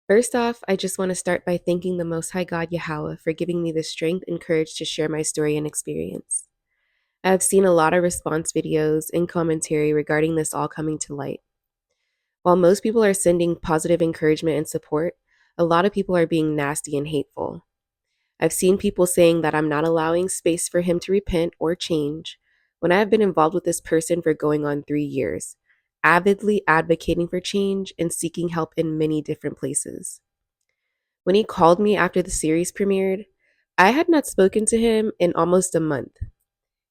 First off, I just want to start by thanking the Most High God Yahweh for giving me the strength and courage to share my story and experience. I have seen a lot of response videos and commentary regarding this all coming to light. While most people are sending positive encouragement and support, a lot of people are being nasty and hateful. I've seen people saying that I'm not allowing space for him to repent or change when I have been involved with this person for going on 3 years, avidly advocating for change and seeking help in many different places. When he called me after the series premiered, I had not spoken to him in almost a month.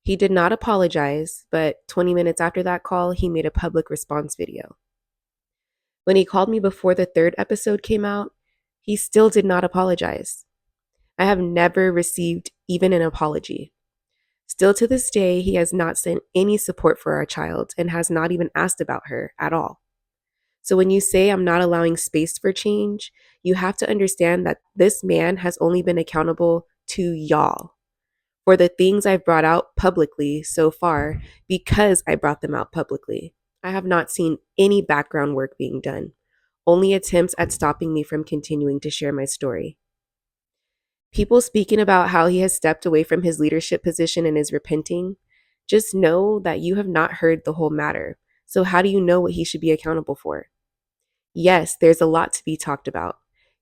He did not apologize, but 20 minutes after that call, he made a public response video. When he called me before the third episode came out, he still did not apologize. I have never received even an apology. Still to this day, he has not sent any support for our child and has not even asked about her at all. So when you say I'm not allowing space for change, you have to understand that this man has only been accountable to y'all for the things I've brought out publicly so far because I brought them out publicly. I have not seen any background work being done, only attempts at stopping me from continuing to share my story. People speaking about how he has stepped away from his leadership position and is repenting, just know that you have not heard the whole matter. So how do you know what he should be accountable for? Yes, there's a lot to be talked about.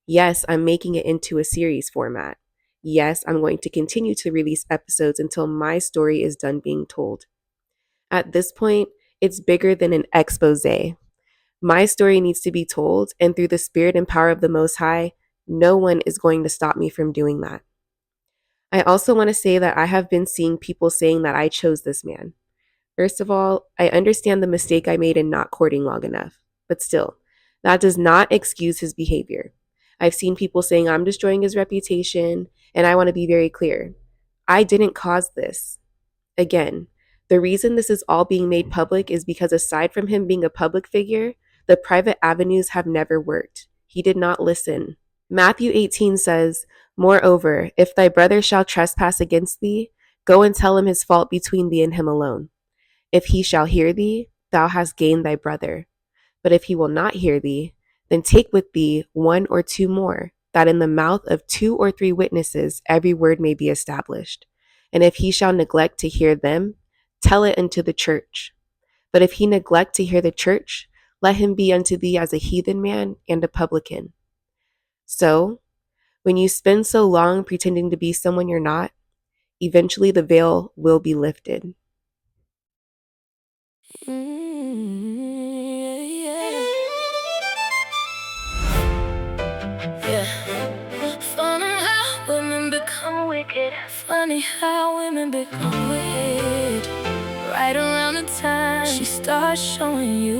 Yes, I'm making it into a series format. Yes, I'm going to continue to release episodes until my story is done being told. At this point, it's bigger than an expose. My story needs to be told, and through the spirit and power of the Most High, no one is going to stop me from doing that. I also want to say that I have been seeing people saying that I chose this man. First of all, I understand the mistake I made in not courting long enough, but still, that does not excuse his behavior. I've seen people saying I'm destroying his reputation, and I want to be very clear. I didn't cause this. Again, the reason this is all being made public is because aside from him being a public figure, the private avenues have never worked. He did not listen. Matthew 18 says, "Moreover, if thy brother shall trespass against thee, go and tell him his fault between thee and him alone. If he shall hear thee, thou hast gained thy brother. But if he will not hear thee, then take with thee one or two more, that in the mouth of 2 or 3 witnesses every word may be established. And if he shall neglect to hear them, tell it unto the church. But if he neglect to hear the church, let him be unto thee as a heathen man and a publican." So, when you spend so long pretending to be someone you're not, eventually the veil will be lifted. Yeah. Funny how women become wicked. Funny how women become wicked. Right around the time she starts showing you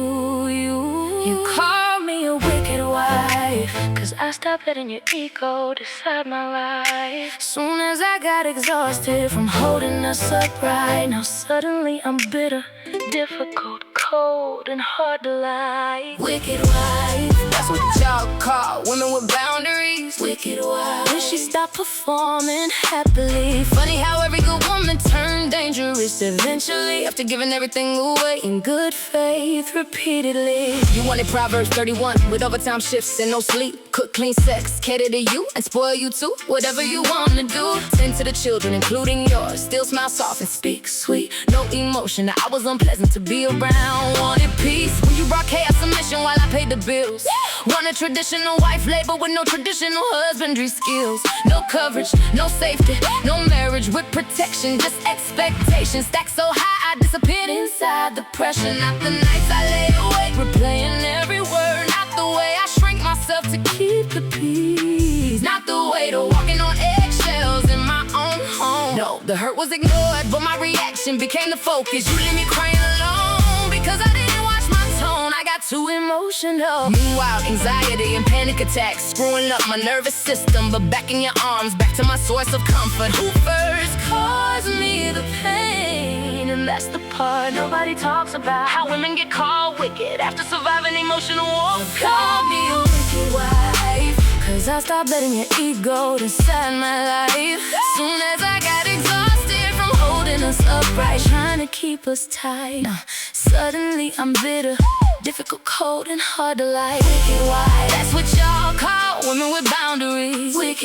call me a wicked wife, 'cause I stopped letting your ego decide my life. Soon as I got exhausted from holding us upright, now suddenly I'm bitter, difficult, cold, and hard to like. Wicked wife, that's what y'all call women with boundaries. Wicked wife, when she stopped performing happily. Funny how every good woman turned dangerous eventually, after giving everything away in good faith repeatedly. You wanted Proverbs 31 with overtime shifts and no sleep. Cook, clean, sex, cater to you and spoil you too. Whatever you wanna do, tend to the children, including yours. Still smile soft and speak sweet. No emotion, I was unpleasant to be around. Wanted peace when you brought chaos and mission while I paid the bills. Want a traditional wife labor with no traditional husbandry skills. No coverage, no safety, no marriage with protection, just expectations stacked so high I disappeared inside the pressure. Not the nights I lay awake replaying every word, not the way I shrink myself to keep the peace, not the way to walking on eggshells in my own home. No, the hurt was ignored, but my reaction became the focus. You leave me crying alone because I didn't watch my tone. I got too emotional. Meanwhile, anxiety and panic attacks screwing up my nervous system. But back in your arms, back to my source of comfort. Who first caused me the pain? And that's the part nobody talks about. How women get called wicked after surviving emotional warfare. Call me a wicked wife, 'cause I stopped letting your ego decide my life. Soon as I got exhausted from holding us upright, trying to keep us tight, suddenly I'm bitter, difficult, cold, and hard to like. Wicked wife, that's what y'all call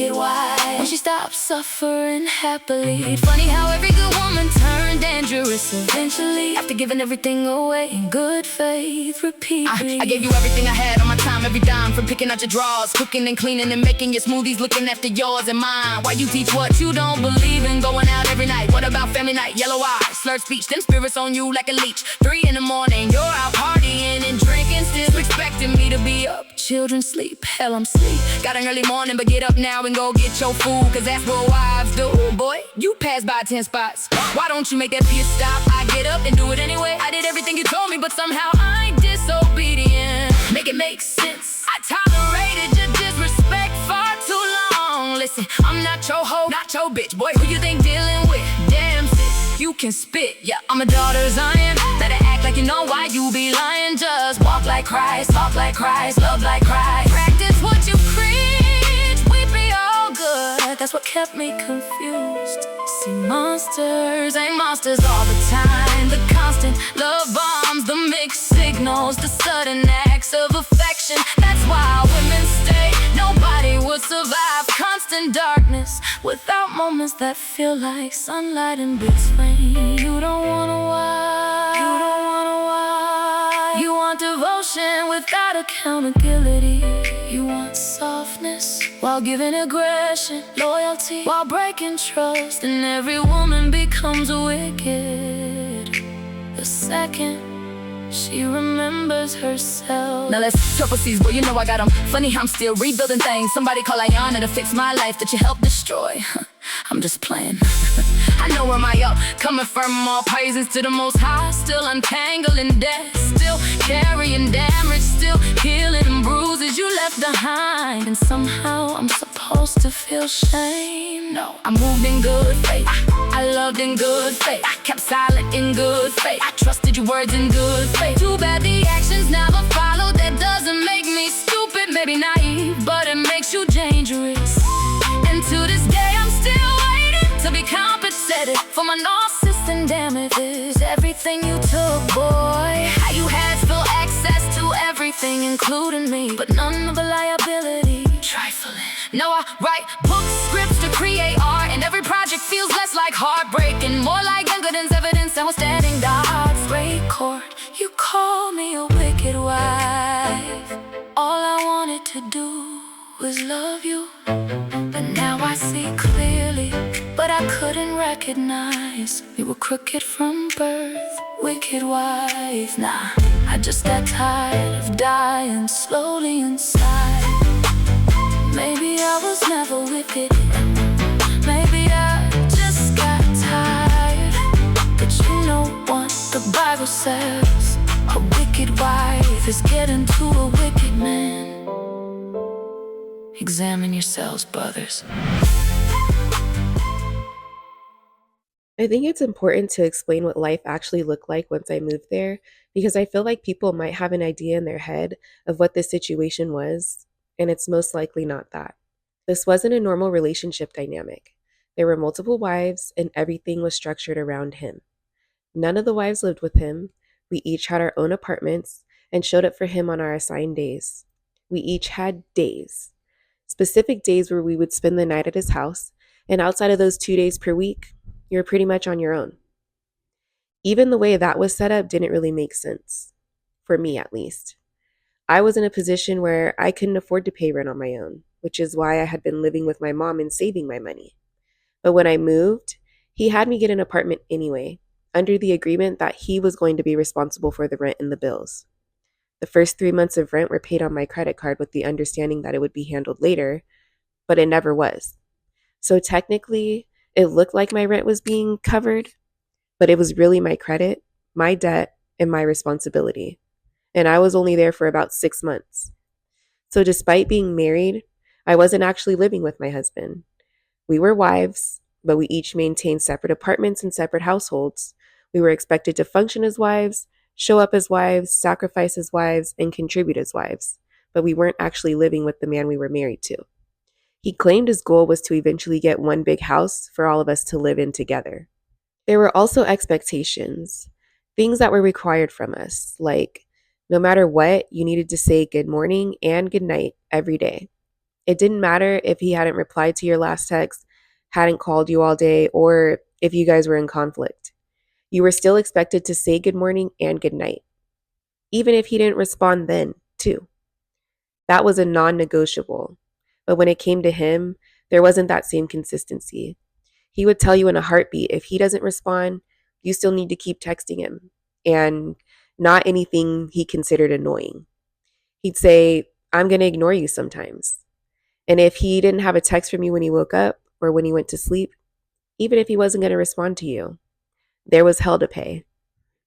wicked wife. When she stopped suffering happily. Funny how every good woman turned dangerous eventually. After giving everything away in good faith, repeatedly. I gave you everything I had on my time, every dime. From picking out your drawers, cooking and cleaning and making your smoothies, looking after yours and mine. Why you teach what you don't believe in, going out every night? What about family night? Yellow eyes, slurred speech, them spirits on you like a leech. 3 in the morning, you're out partying and drinking, still expecting me to be up. Children sleep, hell I'm sleep. Got an early morning, but get up now and go get your food, cause that's what wives do. Boy, you passed by 10 spots. Why don't you make that be a stop? I get up and do it anyway. I did everything you told me, but somehow I'm disobedient. Make it make sense. I tolerated your disrespect far too long. Listen, I'm not your hoe, not your bitch. Boy, who you think dealing with? Damn sis, you can spit. Yeah, I'm a daughter Zion. Better act like you know why you be lying. Just walk like Christ, talk like Christ, love like Christ. Practice what you preach, we be all good. That's what kept me confused. See, monsters ain't monsters all the time. The constant love bombs, the mixed signals, the sudden acts of affection. That's why women stay. Nobody would survive constant darkness without moments that feel like sunlight in between. You don't wanna why, you don't wanna why. You want devotion without accountability. You want softness while giving aggression, loyalty while breaking trust. And every woman becomes wicked the second she remembers herself. Now let's triple C's, boy, you know I got 'em. Funny how I'm still rebuilding things. Somebody call Ayana to fix my life that you helped destroy. I'm just playing. I know where my up coming from. All praises to the Most High. Still untangling death, still carrying damage, still healing bruises you left behind. And somehow I'm supposed to feel shame. No, I moved in good faith, I loved in good faith, I kept silent in good faith, I trusted your words in good faith. Too bad the actions never followed. That doesn't make me stupid, maybe naive, but it makes you dangerous. And to this day I'm still waiting to be compensated for my narcissist and damages. Everything you took, boy, how you had full access to everything, including me, but none of the liability. Trifling. No, I write books, scripts to create art, and every project feels less like heartbreak and more like evidence and we're standing God's great court. You call me a wicked wife. All I wanted to do was love you, but now I see clearly, but I couldn't recognize you were crooked from birth. Wicked wife, nah, I just got tired of dying slowly inside. Maybe I was never wicked, maybe I just got tired. But you know what the Bible says, a wicked wife is getting to a wicked man. Examine yourselves, brothers. I think it's important to explain what life actually looked like once I moved there, because I feel like people might have an idea in their head of what this situation was, and it's most likely not that. This wasn't a normal relationship dynamic. There were multiple wives, and everything was structured around him. None of the wives lived with him. We each had our own apartments and showed up for him on our assigned days. We each had days, specific days where we would spend the night at his house, and outside of those 2 days per week, you're pretty much on your own. Even the way that was set up didn't really make sense, for me at least. I was in a position where I couldn't afford to pay rent on my own, which is why I had been living with my mom and saving my money. But when I moved, he had me get an apartment anyway, under the agreement that he was going to be responsible for the rent and the bills. The first 3 months of rent were paid on my credit card with the understanding that it would be handled later, but it never was. So technically, it looked like my rent was being covered, but it was really my credit, my debt, and my responsibility. And I was only there for about 6 months. So despite being married, I wasn't actually living with my husband. We were wives, but we each maintained separate apartments and separate households. We were expected to function as wives, show up as wives, sacrifice as wives, and contribute as wives. But we weren't actually living with the man we were married to. He claimed his goal was to eventually get one big house for all of us to live in together. There were also expectations, things that were required from us, like no matter what, you needed to say good morning and good night every day. It didn't matter if he hadn't replied to your last text, hadn't called you all day, or if you guys were in conflict. You were still expected to say good morning and good night, even if he didn't respond then, too. That was a non negotiable. But when it came to him, there wasn't that same consistency. He would tell you in a heartbeat if he doesn't respond, you still need to keep texting him, and not anything he considered annoying. He'd say, I'm going to ignore you sometimes. And if he didn't have a text from you when he woke up or when he went to sleep, even if he wasn't going to respond to you, there was hell to pay.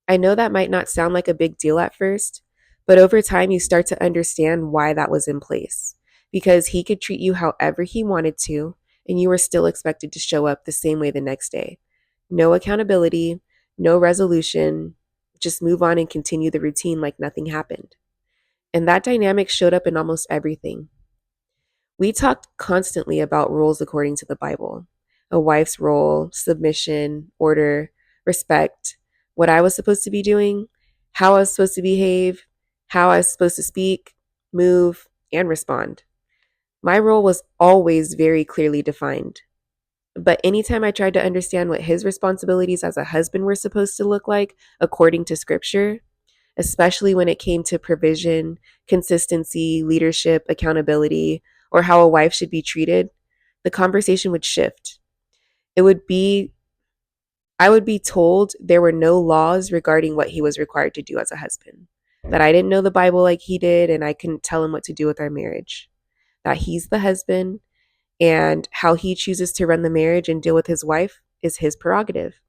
I know that might not sound like a big deal at first, but over time you start to understand why that was in place. Because he could treat you however he wanted to, and you were still expected to show up the same way the next day. No accountability, no resolution, just move on and continue the routine like nothing happened. And that dynamic showed up in almost everything. We talked constantly about rules according to the Bible: a wife's role, submission, order, respect, what I was supposed to be doing, how I was supposed to behave, how I was supposed to speak, move, and respond. My role was always very clearly defined. But anytime I tried to understand what his responsibilities as a husband were supposed to look like according to scripture, especially when it came to provision, consistency, leadership, accountability, or how a wife should be treated, the conversation would shift. It would be, I would be told there were no laws regarding what he was required to do as a husband, that I didn't know the Bible like he did, and I couldn't tell him what to do with our marriage, that he's the husband, and how he chooses to run the marriage and deal with his wife is his prerogative.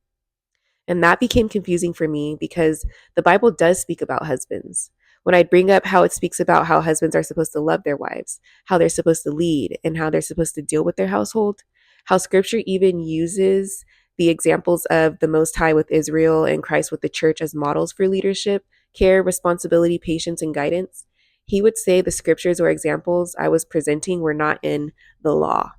And that became confusing for me because the Bible does speak about husbands. When I bring up how it speaks about how husbands are supposed to love their wives, how they're supposed to lead, and how they're supposed to deal with their household, how scripture even uses the examples of the Most High with Israel and Christ with the church as models for leadership, care, responsibility, patience, and guidance, he would say the scriptures or examples I was presenting were not in the law.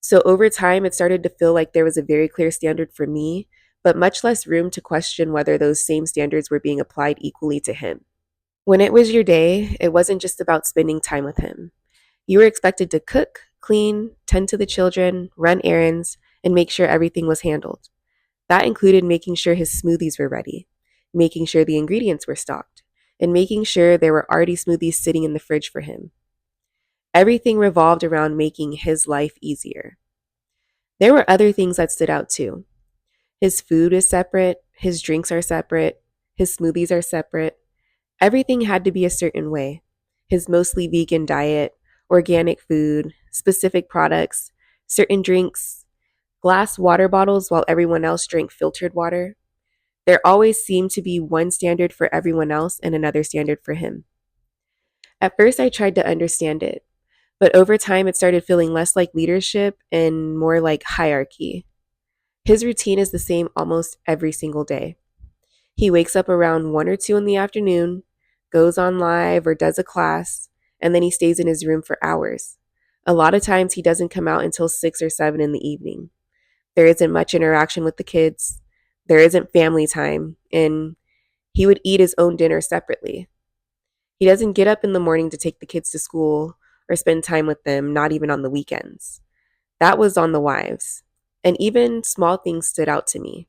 So over time, it started to feel like there was a very clear standard for me, but much less room to question whether those same standards were being applied equally to him. When it was your day, it wasn't just about spending time with him. You were expected to cook, clean, tend to the children, run errands, and make sure everything was handled. That included making sure his smoothies were ready, making sure the ingredients were stocked, and making sure there were already smoothies sitting in the fridge for him. Everything revolved around making his life easier. There were other things that stood out too. His food is separate, his drinks are separate, his smoothies are separate. Everything had to be a certain way. His mostly vegan diet, organic food, specific products, certain drinks, glass water bottles while everyone else drank filtered water. There always seemed to be one standard for everyone else and another standard for him. At first, I tried to understand it, but over time, it started feeling less like leadership and more like hierarchy. His routine is the same almost every single day. He wakes up around 1 or 2 in the afternoon, goes on live or does a class, and then he stays in his room for hours. A lot of times he doesn't come out until 6 or 7 in the evening. There isn't much interaction with the kids. There isn't family time, and he would eat his own dinner separately. He doesn't get up in the morning to take the kids to school or spend time with them, not even on the weekends. That was on the wives. And even small things stood out to me.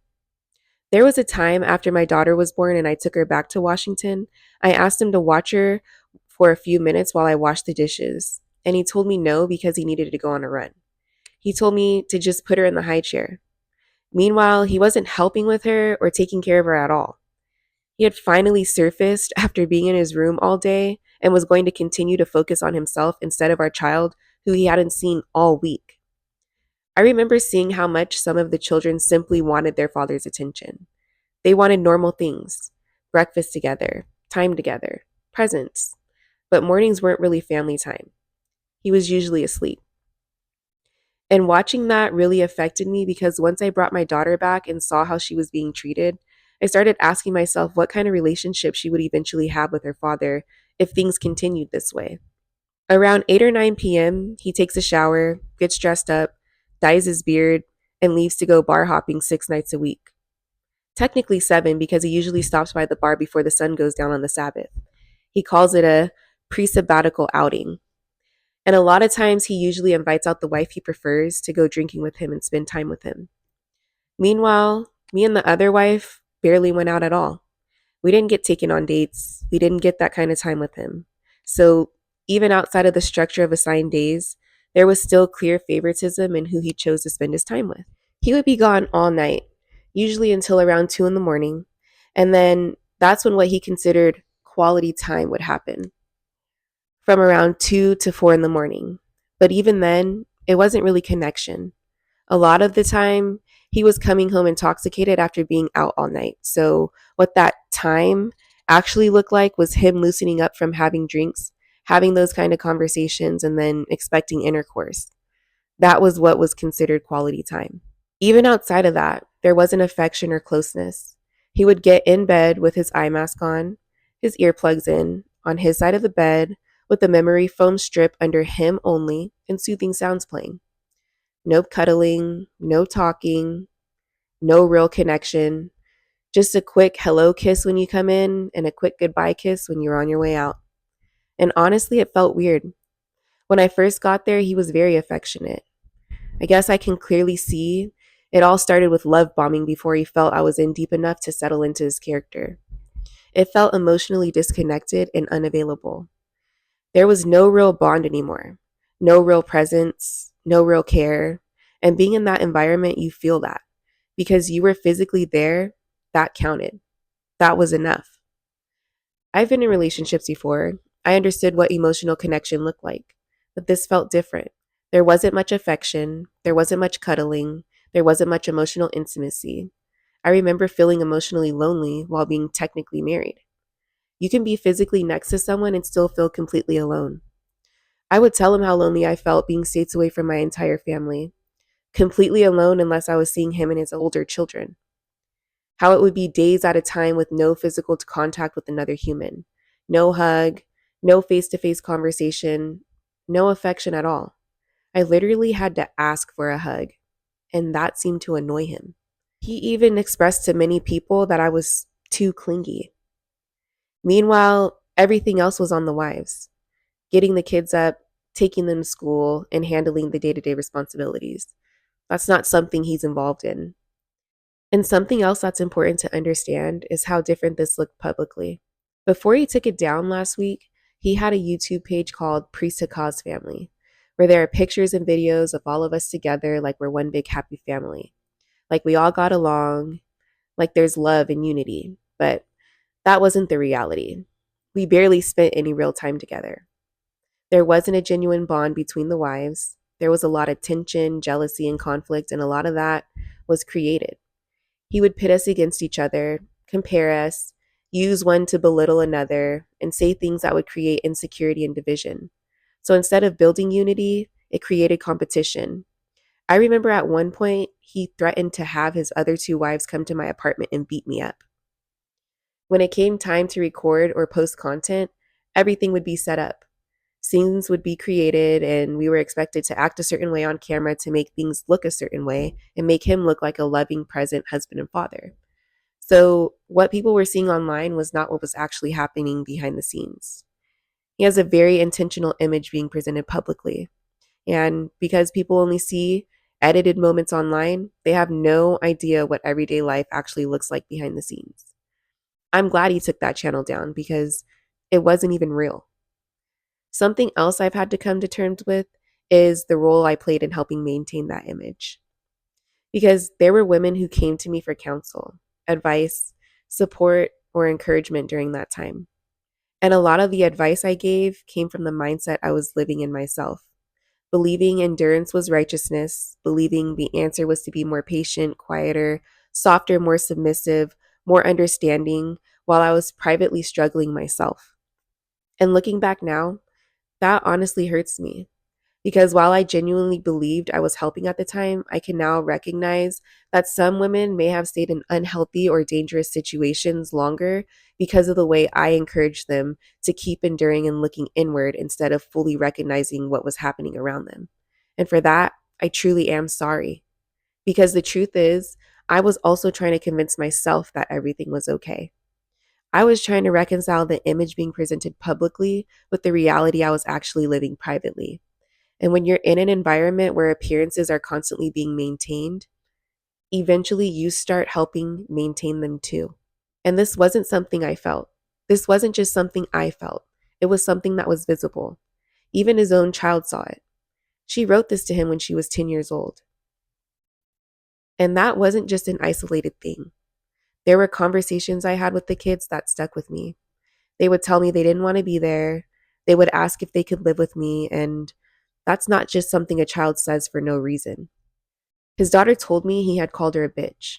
There was a time after my daughter was born and I took her back to Washington, I asked him to watch her for a few minutes while I washed the dishes. And he told me no because he needed to go on a run. He told me to just put her in the high chair. Meanwhile, he wasn't helping with her or taking care of her at all. He had finally surfaced after being in his room all day and was going to continue to focus on himself instead of our child, who he hadn't seen all week. I remember seeing how much some of the children simply wanted their father's attention. They wanted normal things: breakfast together, presents. But mornings weren't really family time. He was usually asleep. And watching that really affected me because once I brought my daughter back and saw how she was being treated, I started asking myself what kind of relationship she would eventually have with her father if things continued this way. Around 8 or 9 p.m., he takes a shower, gets dressed up, dyes his beard, and leaves to go bar hopping 6 nights a week. Technically 7 because he usually stops by the bar before the sun goes down on the Sabbath. He calls it a pre sabbatical outing. And a lot of times he usually invites out the wife he prefers to go drinking with him and spend time with him. Meanwhile, me and the other wife barely went out at all. We didn't get taken on dates. We didn't get that kind of time with him. So even outside of the structure of assigned days, there was still clear favoritism in who he chose to spend his time with. He would be gone all night, usually until around 2 in the morning. And then that's when what he considered quality time would happen, from around 2 to 4 in the morning. But even then, it wasn't really connection. A lot of the time, he was coming home intoxicated after being out all night. So, what that time actually looked like was him loosening up from having drinks, having those kind of conversations, and then expecting intercourse. That was what was considered quality time. Even outside of that, there wasn't affection or closeness. He would get in bed with his eye mask on, his earplugs in, on his side of the bed, with the memory foam strip under him only, and soothing sounds playing. No cuddling, no talking, no real connection. Just a quick hello kiss when you come in and a quick goodbye kiss when you're on your way out. And honestly, it felt weird. When I first got there, he was very affectionate. I guess I can clearly see it all started with love bombing before he felt I was in deep enough to settle into his character. It felt emotionally disconnected and unavailable. There was no real bond anymore, no real presence, no real care. And being in that environment, you feel that because you were physically there, that counted. That was enough. I've been in relationships before. I understood what emotional connection looked like, but this felt different. There wasn't much affection, there wasn't much cuddling, there wasn't much emotional intimacy. I remember feeling emotionally lonely while being technically married. You can be physically next to someone and still feel completely alone. I would tell him how lonely I felt being states away from my entire family, completely alone unless I was seeing him and his older children. How it would be days at a time with no physical contact with another human, no hug, no face to face conversation, no affection at all. I literally had to ask for a hug, and that seemed to annoy him. He even expressed to many people that I was too clingy. Meanwhile, everything else was on the wives, getting the kids up, taking them to school, and handling the day to day responsibilities. That's not something he's involved in. And something else that's important to understand is how different this looked publicly. Before he took it down last week, he had a YouTube page called Priest to Cause Family, where there are pictures and videos of all of us together like we're one big happy family. Like we all got along, like there's love and unity. But that wasn't the reality. We barely spent any real time together. There wasn't a genuine bond between the wives. There was a lot of tension, jealousy, and conflict, and a lot of that was created. He would pit us against each other, compare us, use one to belittle another, and say things that would create insecurity and division. So instead of building unity, it created competition. I remember at one point, he threatened to have his other two wives come to my apartment and beat me up. When it came time to record or post content, everything would be set up. Scenes would be created, and we were expected to act a certain way on camera to make things look a certain way and make him look like a loving, present husband and father. So, what people were seeing online was not what was actually happening behind the scenes. He has a very intentional image being presented publicly. And because people only see edited moments online, they have no idea what everyday life actually looks like behind the scenes. I'm glad he took that channel down because it wasn't even real. Something else I've had to come to terms with is the role I played in helping maintain that image. Because there were women who came to me for counsel, advice, support, or encouragement during that time. And a lot of the advice I gave came from the mindset I was living in myself, believing endurance was righteousness, believing the answer was to be more patient, quieter, softer, more submissive, more understanding, while I was privately struggling myself. And looking back now, that honestly hurts me. Because while I genuinely believed I was helping at the time, I can now recognize that some women may have stayed in unhealthy or dangerous situations longer because of the way I encouraged them to keep enduring and looking inward instead of fully recognizing what was happening around them. And for that, I truly am sorry. Because the truth is, I was also trying to convince myself that everything was okay. I was trying to reconcile the image being presented publicly with the reality I was actually living privately. And when you're in an environment where appearances are constantly being maintained, eventually you start helping maintain them too. And this wasn't something I felt. This wasn't just something I felt. It was something that was visible. Even his own child saw it. She wrote this to him when she was 10 years old. And that wasn't just an isolated thing. There were conversations I had with the kids that stuck with me. They would tell me they didn't want to be there. They would ask if they could live with me. And that's not just something a child says for no reason. His daughter told me he had called her a bitch.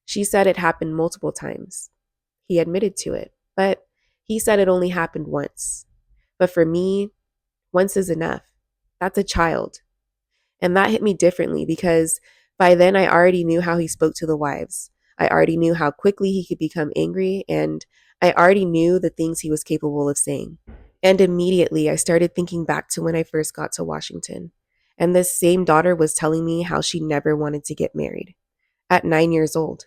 She said it happened multiple times. He admitted to it, but he said it only happened once. But for me, once is enough. That's a child. And that hit me differently because by then I already knew how he spoke to the wives. I already knew how quickly he could become angry, and I already knew the things he was capable of saying. And immediately I started thinking back to when I first got to Washington. And this same daughter was telling me how she never wanted to get married at 9 years old.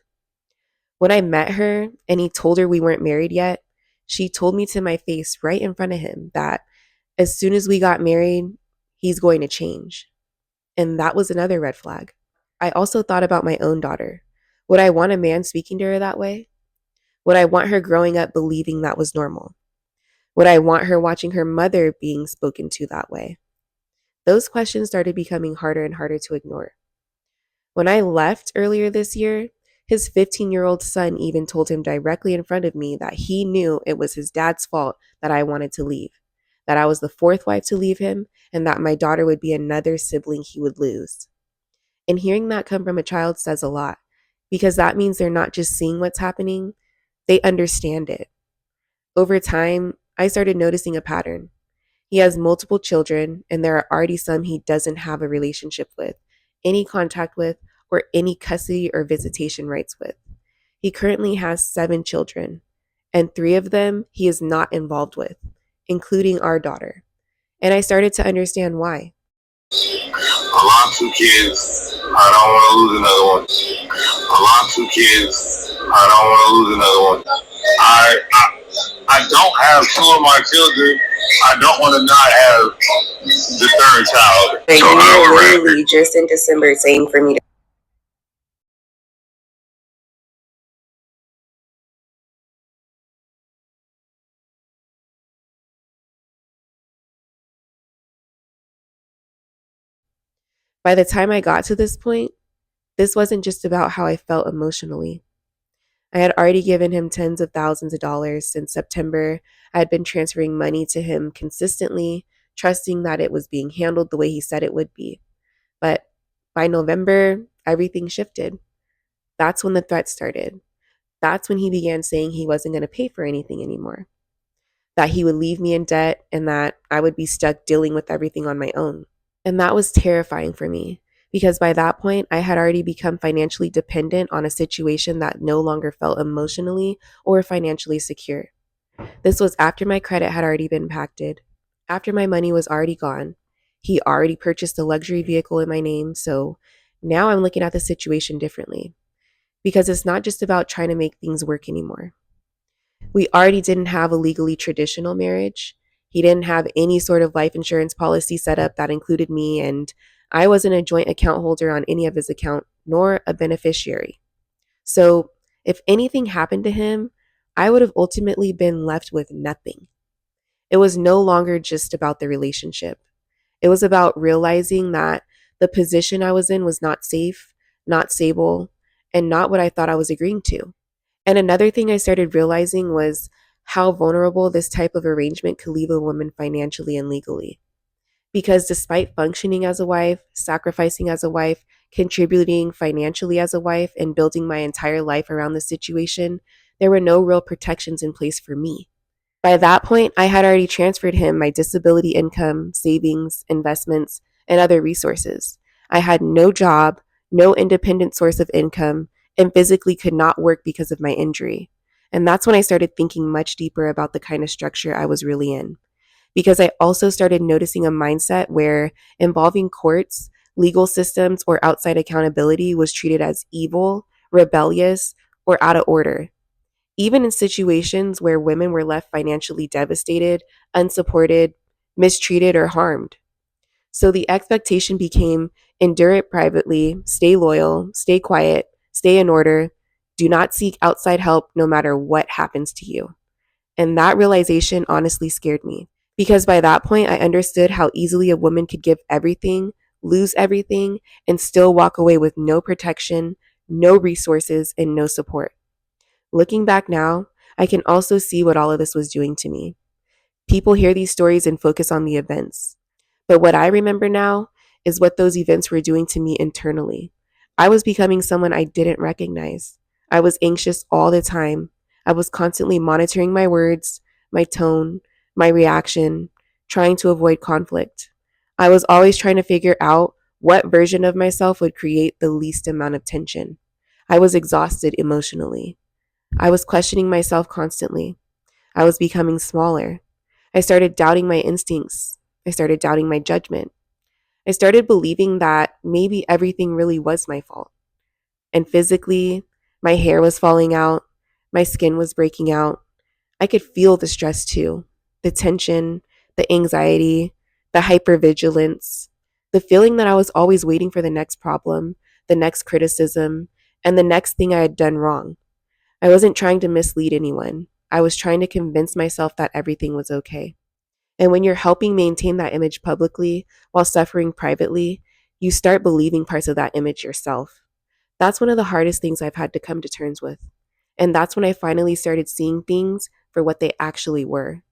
When I met her and he told her we weren't married yet, she told me to my face right in front of him that as soon as we got married, he's going to change. And that was another red flag. I also thought about my own daughter. Would I want a man speaking to her that way? Would I want her growing up believing that was normal? Would I want her watching her mother being spoken to that way? Those questions started becoming harder and harder to ignore. When I left earlier this year, his 15-year-old son even told him directly in front of me that he knew it was his dad's fault that I wanted to leave, that I was the fourth wife to leave him, and that my daughter would be another sibling he would lose. And hearing that come from a child says a lot, because that means they're not just seeing what's happening, they understand it. Over time, I started noticing a pattern. He has multiple children, and there are already some he doesn't have a relationship with, any contact with, or any custody or visitation rights with. He currently has 7 children, and 3 of them he is not involved with, including our daughter. And I started to understand why. I lost 2 kids. I don't want to lose another one. I lost 2 kids. I don't want to lose another one. I don't have 2 of my children. I don't want to not have the third child. So you were literally just in December saying for me to. By the time I got to this point, this wasn't just about how I felt emotionally. I had already given him tens of thousands of dollars since September. I had been transferring money to him consistently, trusting that it was being handled the way he said it would be. But by November, everything shifted. That's when the threats started. That's when he began saying he wasn't going to pay for anything anymore, that he would leave me in debt, and that I would be stuck dealing with everything on my own. And that was terrifying for me because by that point, I had already become financially dependent on a situation that no longer felt emotionally or financially secure. This was after my credit had already been impacted, after my money was already gone. He already purchased a luxury vehicle in my name, so now I'm looking at the situation differently because it's not just about trying to make things work anymore. We already didn't have a legally traditional marriage. He didn't have any sort of life insurance policy set up that included me, and I wasn't a joint account holder on any of his account, nor a beneficiary. So if anything happened to him, I would have ultimately been left with nothing. It was no longer just about the relationship. It was about realizing that the position I was in was not safe, not stable, and not what I thought I was agreeing to. And another thing I started realizing was how vulnerable this type of arrangement could leave a woman financially and legally. Because despite functioning as a wife, sacrificing as a wife, contributing financially as a wife, and building my entire life around the situation, there were no real protections in place for me. By that point, I had already transferred him my disability income, savings, investments, and other resources. I had no job, no independent source of income, and physically could not work because of my injury. And that's when I started thinking much deeper about the kind of structure I was really in. Because I also started noticing a mindset where involving courts, legal systems, or outside accountability was treated as evil, rebellious, or out of order, even in situations where women were left financially devastated, unsupported, mistreated, or harmed. So the expectation became endure it privately, stay loyal, stay quiet, stay in order, do not seek outside help no matter what happens to you. And that realization honestly scared me because by that point, I understood how easily a woman could give everything, lose everything, and still walk away with no protection, no resources, and no support. Looking back now, I can also see what all of this was doing to me. People hear these stories and focus on the events. But what I remember now is what those events were doing to me internally. I was becoming someone I didn't recognize. I was anxious all the time. I was constantly monitoring my words, my tone, my reaction, trying to avoid conflict. I was always trying to figure out what version of myself would create the least amount of tension. I was exhausted emotionally. I was questioning myself constantly. I was becoming smaller. I started doubting my instincts. I started doubting my judgment. I started believing that maybe everything really was my fault. And physically, my hair was falling out, my skin was breaking out. I could feel the stress too, the tension, the anxiety, the hypervigilance, the feeling that I was always waiting for the next problem, the next criticism, and the next thing I had done wrong. I wasn't trying to mislead anyone. I was trying to convince myself that everything was okay. And when you're helping maintain that image publicly while suffering privately, you start believing parts of that image yourself. That's one of the hardest things I've had to come to terms with. And that's when I finally started seeing things for what they actually were.